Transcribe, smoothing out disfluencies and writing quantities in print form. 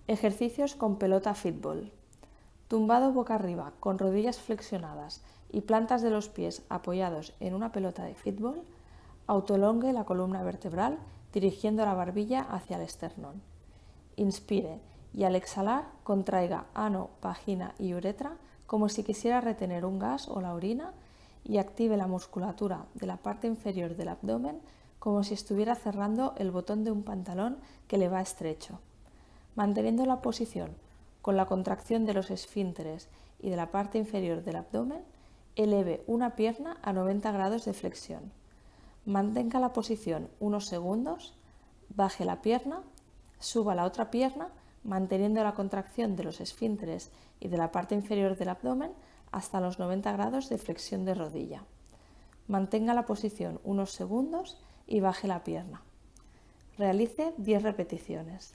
Ejercicios con pelota fútbol. Tumbado boca arriba, con rodillas flexionadas y plantas de los pies apoyados en una pelota de fútbol, autoelongue la columna vertebral dirigiendo la barbilla hacia el esternón. Inspire y al exhalar contraiga ano, vagina y uretra como si quisiera retener un gas o la orina y active la musculatura de la parte inferior del abdomen como si estuviera cerrando el botón de un pantalón que le va estrecho. Manteniendo la posición con la contracción de los esfínteres y de la parte inferior del abdomen, eleve una pierna a 90 grados de flexión. Mantenga la posición unos segundos, baje la pierna, suba la otra pierna, manteniendo la contracción de los esfínteres y de la parte inferior del abdomen hasta los 90 grados de flexión de rodilla. Mantenga la posición unos segundos y baje la pierna. Realice 10 repeticiones.